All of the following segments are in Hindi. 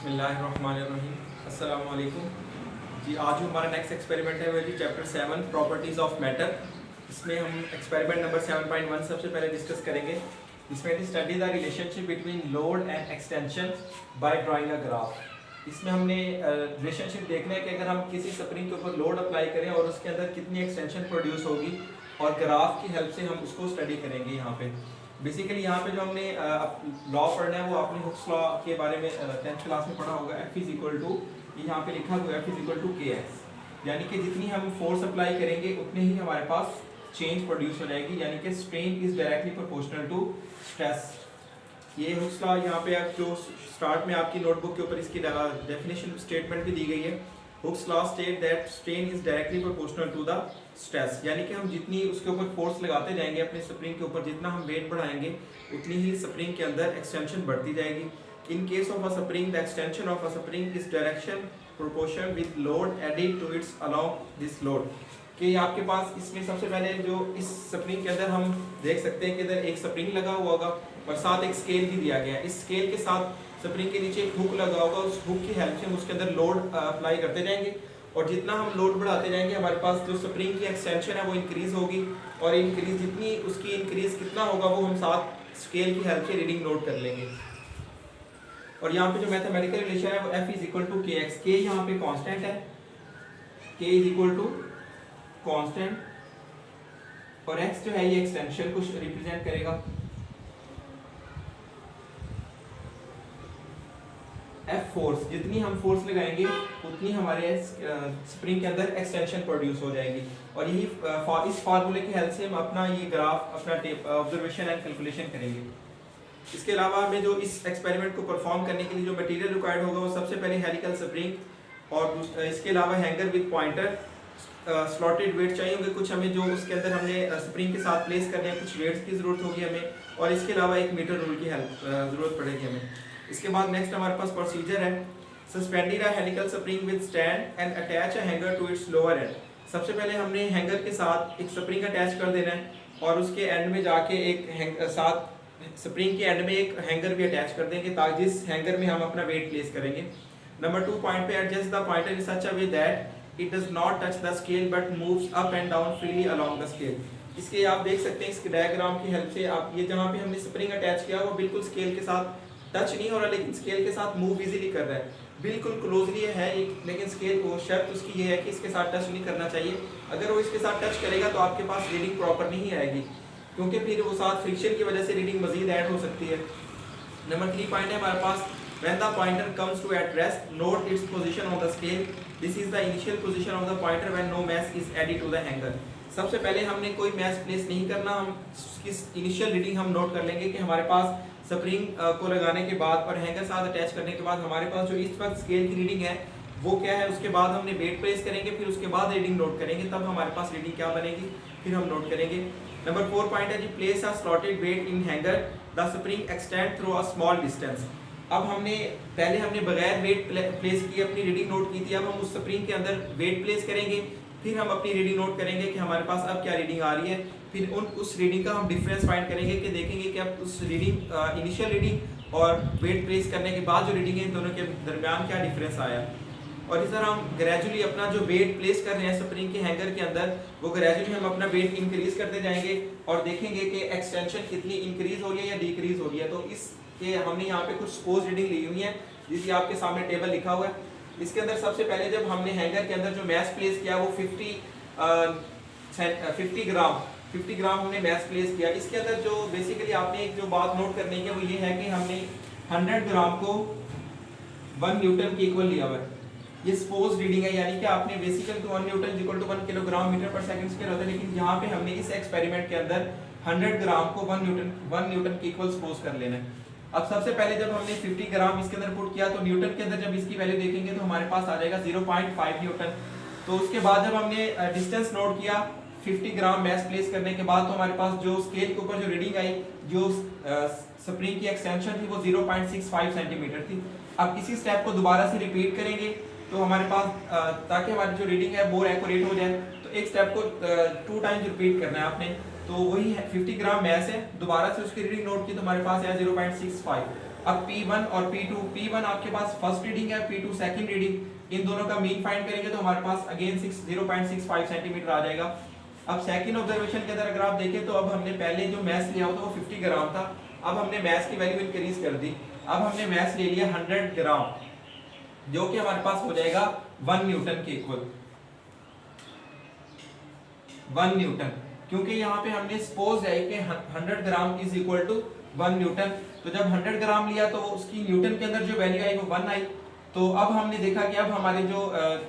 बिस्मिल्लाहिर्रहमानिर्रहीम। अस्सलाम वालेकुम जी। आज जो हमारा नेक्स्ट एक्सपेरिमेंट है वो जी चैप्टर 7 प्रॉपर्टीज़ ऑफ मैटर। इसमें हम एक्सपेरिमेंट नंबर 7.1 सबसे पहले डिस्कस करेंगे। इसमें जी study the relationship between load and extension by drawing a graph. इसमें हमने रिलेशनशिप देखना है कि अगर हम किसी स्प्रिंग के ऊपर लोड अप्लाई करें और उसके अंदर कितनी एक्सटेंशन प्रोड्यूस होगी, और ग्राफ की हेल्प से हम उसको स्टडी करेंगे। यहाँ पे बेसिकली यहाँ पे जो हमने लॉ पढ़ना है वो आपने हुक्स लॉ के बारे में 10th क्लास में पढ़ा होगा। F इज इक्वल टू, यहाँ पे लिखा हुआ F is equal to K x, यानी कि जितनी हम फोर्स अप्लाई करेंगे उतनी ही हमारे पास चेंज प्रोड्यूस हो जाएगी, यानी कि strain is directly proportional to stress. ये हुक्स लॉ यहाँ पे आप जो स्टार्ट में आपकी नोटबुक के ऊपर इसकी डेफिनेशन स्टेटमेंट भी दी गई है। Hooke's law state that strain is directly proportional to the stress, यानी कि हम जितनी उसके ऊपर फोर्स लगाते जाएंगे अपने स्प्रिंग के ऊपर, जितना हम वेट बढ़ाएंगे उतनी ही स्प्रिंग के अंदर एक्सटेंशन बढ़ती जाएगी। In case of a spring the extension of a spring is direction proportion with load added to its along this load. कि आपके पास इसमें सबसे पहले जो इस स्प्रिंग के अंदर हम देख सकते हैं कि इधर एक स्प्रिंग लगा हुआ होगा और साथ एक स्केल भी दिया गया है। इस स्केल के साथ स्प्रिंग के नीचे एक हुक लगा होगा, उस हुक की हेल्प से हम उसके अंदर लोड अप्लाई करते जाएंगे, और जितना हम लोड बढ़ाते जाएंगे हमारे पास जो स्प्रिंग की एक्सटेंशन है वो इंक्रीज होगी, और इंक्रीज जितनी उसकी इंक्रीज कितना होगा वो हम साथ स्केल की हेल्प से रीडिंग नोट कर लेंगे। और यहाँ पे जो मैथमेटिकल रिलेशन है वो F is equal to K X. K यहाँ पे कांस्टेंट है, K is equal to constant, और x जो है ये एक्सटेंशन को रिप्रेजेंट करेगा। F फोर्स, जितनी हम फोर्स लगाएंगे उतनी हमारे स्प्रिंग के अंदर एक्सटेंशन प्रोड्यूस हो जाएगी। और यही इस फार्मूले की हेल्प से हम अपना ये ग्राफ, अपना ऑब्जर्वेशन एंड कैलकुलेशन करेंगे। इसके अलावा हमें जो इस एक्सपेरिमेंट को परफॉर्म करने के लिए जो मटेरियल रिक्वायर्ड होगा वो सबसे पहले हेलिकल स्प्रिंग, और इसके अलावा hanger with pointer, slotted weight चाहिए होंगे कुछ हमें, जो उसके अंदर हमने स्प्रिंग के साथ प्लेस करने हैं, कुछ वेट्स की जरूरत होगी हमें, और इसके अलावा एक मीटर रूल की हेल्प जरूरत पड़ेगी हमें। इसके बाद नेक्स्ट हमारे पास प्रोसीजर है। Suspended a helical spring with stand and attach a hanger to its lower end. सबसे पहले हमने हैंगर के साथ एक स्प्रिंग अटैच कर देना है, और उसके एंड में जाके एक साथ स्प्रिंग के एंड में एक हैंगर भी अटैच कर देंगे, ताकि जिस हैंगर में हम अपना वेट प्लेस करेंगे। नंबर 2 पॉइंट पे adjust the pointer in such a way that it does not touch the scale but moves up and down freely along the scale. इसके आप देख सकते हैं, इसके डायग्राम की हेल्प से आप ये जहाँ पे हमने स्प्रिंग अटैच किया वो बिल्कुल स्केल के साथ टच नहीं हो रहा, लेकिन स्केल के साथ मूव इजीली कर रहा है, बिल्कुल क्लोजली है लेकिन स्केल को शर्त उसकी ये है कि इसके साथ टच नहीं करना चाहिए। अगर वो इसके साथ टच करेगा तो आपके पास रीडिंग प्रॉपर नहीं आएगी, क्योंकि फिर वो साथ फ्रिक्शन की वजह से रीडिंग मजीद ऐड हो सकती है। नंबर 3 पॉइंट है हमारे पास, when the pointer comes to at rest, note its position on the scale. This is the initial position of the pointer when no mass is added to the hanger. सबसे पहले हमने कोई मैस प्लेस नहीं करना, हम किस इनिशियल रीडिंग हम नोट कर लेंगे कि हमारे पास स्प्रिंग को लगाने के बाद और हैंगर साथ अटैच करने के बाद हमारे पास जो इस वक्त स्केल की रीडिंग है वो क्या है। उसके बाद हमने वेट प्लेस करेंगे, फिर उसके बाद रीडिंग नोट करेंगे, तब हमारे पास रीडिंग क्या बनेगी फिर हम नोट करेंगे। नंबर 4 पॉइंट है जी, place a slotted weight in hanger, the spring extend through a small distance. अब पहले हमने बगैर वेट प्लेस किए अपनी रीडिंग नोट की थी, अब हम उस स्प्रिंग के अंदर वेट प्लेस करेंगे, फिर हम अपनी रीडिंग नोट करेंगे कि हमारे पास अब क्या रीडिंग आ रही है, फिर उस रीडिंग का हम डिफरेंस फाइंड करेंगे कि देखेंगे कि अब उस रीडिंग इनिशियल रीडिंग और वेट प्लेस करने के बाद जो रीडिंग है इन दोनों के दरमियान क्या डिफरेंस आया। और इस तरह हम ग्रेजुअली अपना जो वेट प्लेस कर रहे हैं स्प्रिंग के हैंगर के अंदर, वो ग्रेजुअली हम अपना वेट इंक्रीज करते जाएंगे और देखेंगे कि एक्सटेंशन कितनी इंक्रीज हो रही है या डिक्रीज हो रही है। तो इसके हमने यहाँ पे कुछ सपोज रीडिंग ली हुई है, जिसकी आपके सामने टेबल लिखा हुआ है। इसके अंदर सबसे पहले जब हमने हैंगर के अंदर जो मैस प्लेस किया वो 50 ग्राम हमने मैस प्लेस किया। इसके अंदर जो बेसिकली आपने एक जो बात नोट करनी है वो ये है कि हमने 100 ग्राम को 1 न्यूटन के इक्वल लिया हुआ है। ये सपोज रीडिंग है, यानी कि आपने बेसिकली तो 1 newton equal to 1 kilogram metre पर सेकंड स्क्वायर होता है, लेकिन यहाँ पे हमने इस एक्सपेरिमेंट के अंदर 100 ग्राम को 1 न्यूटन के इक्वल सपोज कर लेना है। अब सबसे पहले जब हमने 50 ग्राम इसके अंदर पुट किया तो न्यूटन के अंदर जब इसकी वैल्यू देखेंगे तो हमारे पास आ जाएगा 0.5 न्यूटन। तो उसके बाद जब हमने डिस्टेंस नोट किया 50 ग्राम मैस प्लेस करने के बाद, तो हमारे पास जो स्केल के ऊपर जो रीडिंग आई, जो स्प्रिंग की एक्सटेंशन थी वो 0.65 सेंटीमीटर थी। अब इसी स्टेप को दोबारा से रिपीट करेंगे तो हमारे पास ताकि हमारी जो रीडिंग है मोर एक्यूरेट हो जाए, तो एक स्टेप को 2 टाइम्स रिपीट करना है आपने। तो वही है 50 ग्राम मैस है, दोबारा से उसकी रीडिंग नोट की तो हमारे पास है 0.65, अब P1 और P2, P1 आपके पास फर्स्ट रीडिंग है, P2 सेकंड रीडिंग, इन दोनों का मीन फाइंड करेंगे तो हमारे पास अगेन 0.65 सेंटीमीटर आ जाएगा। अब सेकंड ऑब्जर्वेशन के अंदर अगर आप देखें तो अब हमने पहले जो मैथ लिया था वो 50 ग्राम था, अब हमने मैथ की वैल्यू इंक्रीज कर दी, अब हमने मैथ ले लिया 100 ग्राम, जो कि हमारे पास हो जाएगा 1 न्यूटन के इक्वल, 1 न्यूटन, क्योंकि यहाँ पे हमने सपोज है कि 100 gram is equal to 1 newton. तो जब 100 ग्राम लिया तो उसकी न्यूटन के अंदर जो वैल्यू आई वो 1 आई। तो अब हमने देखा कि अब हमारे जो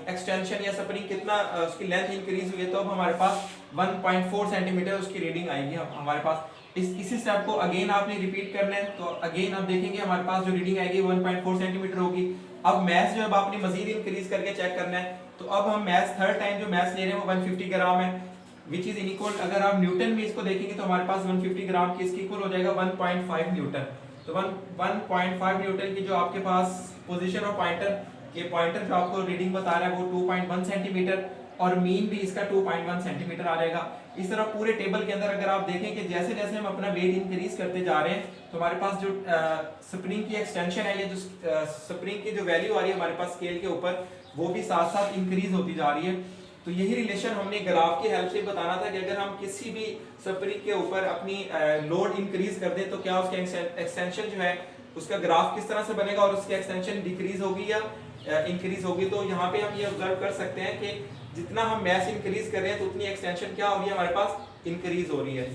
एक्सटेंशन या स्प्रिंग कितना उसकी लेंथ इंक्रीज हुई है, तो अब हमारे पास 1.4 सेंटीमीटर उसकी रीडिंग आएगी हमारे पास। इसी स्टेप को अगेन आपने रिपीट करना है, तो अगेन आप देखेंगे हमारे पास जो रीडिंग आएगी 1.4 सेंटीमीटर होगी। अब मैथ जो अब आपने मजीद इंक्रीज करके चेक करना है, तो अब हम मैथ थर्ड टाइम जो मैथ ले रहे हैं वो 150 ग्राम है, विच इज इक्वल, अगर आप न्यूटन में इसको देखेंगे तो हमारे पास 150 ग्राम की इसकी इक्वल हो जाएगा 1.5 न्यूटन। तो 1.5 न्यूटन की जो आपके पास पोजीशन ऑफ पॉइंटर, ये पॉइंटर जो आपको रीडिंग बता रहा है वो 2.1 सेंटीमीटर और मीन भी इसका 2.1 सेंटीमीटर आ जाएगा। इस तरह पूरे टेबल के अंदर अगर आप देखें कि जैसे जैसे हम अपना वेट इंक्रीज करते जा रहे हैं तो हमारे पास जो स्प्रिंग की एक्सटेंशन है या जो स्प्रिंग की जो वैल्यू आ रही है हमारे पास स्केल के ऊपर, वो भी साथ साथ इंक्रीज होती जा रही है। तो यही रिलेशन हमने ग्राफ की हेल्प से बताना था कि अगर हम किसी भी स्प्रिंग के ऊपर अपनी लोड इंक्रीज कर दें तो क्या उसके एक्सटेंशन जो है उसका ग्राफ किस तरह से बनेगा और उसकी एक्सटेंशन डिक्रीज होगी या इंक्रीज होगी। तो यहाँ पे हम ये ऑब्जर्व कर सकते हैं कि जितना हम मैथ इंक्रीज कर रहे हैं तो उतनी एक्सटेंशन क्या हो रही है हमारे पास इंक्रीज हो रही है।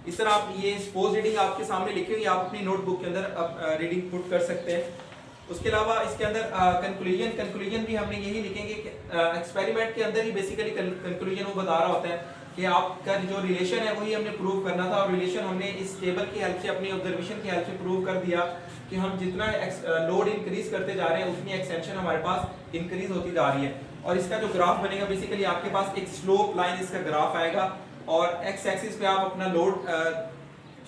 इस तरह आप ये सपोज रीडिंग आपके सामने लिखी हुई, आप अपनी नोटबुक के अंदर रीडिंग पुट कर सकते हैं। उसके अलावा इसके अंदर कंक्लूजन भी हमने यही लिखेंगे कि एक्सपेरिमेंट के अंदर ही बेसिकली कंक्लूजन वो बता रहा होता है कि आपका जो रिलेशन है वही हमने प्रूव करना था, और रिलेशन हमने इस टेबल की हेल्प से अपनी ऑब्जर्वेशन की हेल्प से प्रूव कर दिया कि हम जितना लोड इंक्रीज करते जा रहे हैं उतनी एक्सटेंशन हमारे पास इंक्रीज होती जा रही है। और इसका जो ग्राफ बनेगा बेसिकली आपके पास एक स्लोप लाइन इसका ग्राफ आएगा और एक्स एक्सिस पे आप अपना लोड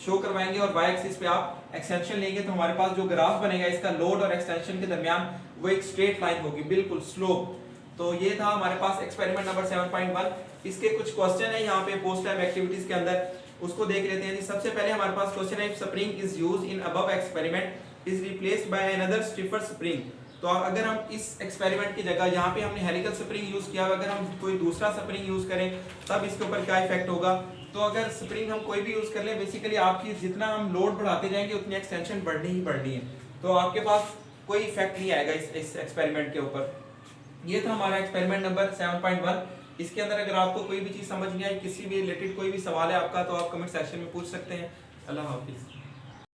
शो करवाएंगे और वाई एक्सिस पे आप एक्सटेंशन लेंगे, तो हमारे पास जो ग्राफ बनेगा इसका लोड और एक्सटेंशन के दरमियान वो एक स्ट्रेट लाइन होगी, बिल्कुल स्लोप। तो ये था हमारे पास एक्सपेरिमेंट नंबर 7.1। इसके कुछ क्वेश्चन है यहाँ पे पोस्ट टाइम एक्टिविटीज के अंदर, उसको देख लेते हैं। सबसे पहले हमारे पास क्वेश्चन है, if spring is used in above experiment is replaced by another stiffer spring. तो अगर हम इस एक्सपेरिमेंट की जगह यहाँ पे हमने हेलिकल स्प्रिंग यूज किया, अगर हम कोई दूसरा स्प्रिंग यूज करें तब इसके ऊपर क्या इफेक्ट होगा। तो अगर स्प्रिंग हम कोई भी यूज कर लें, बेसिकली आपकी जितना हम लोड बढ़ाते जाएंगे उतनी एक्सटेंशन बढ़नी ही बढ़नी है, तो आपके पास कोई इफेक्ट नहीं आएगा इस एक्सपेरिमेंट के ऊपर। ये था हमारा एक्सपेरिमेंट नंबर 7.1। इसके अंदर अगर आपको कोई भी चीज समझ नहीं आई, किसी भी रिलेटेड कोई भी सवाल है आपका, तो आप कमेंट सेक्शन में पूछ सकते हैं। अल्लाह हाफिज।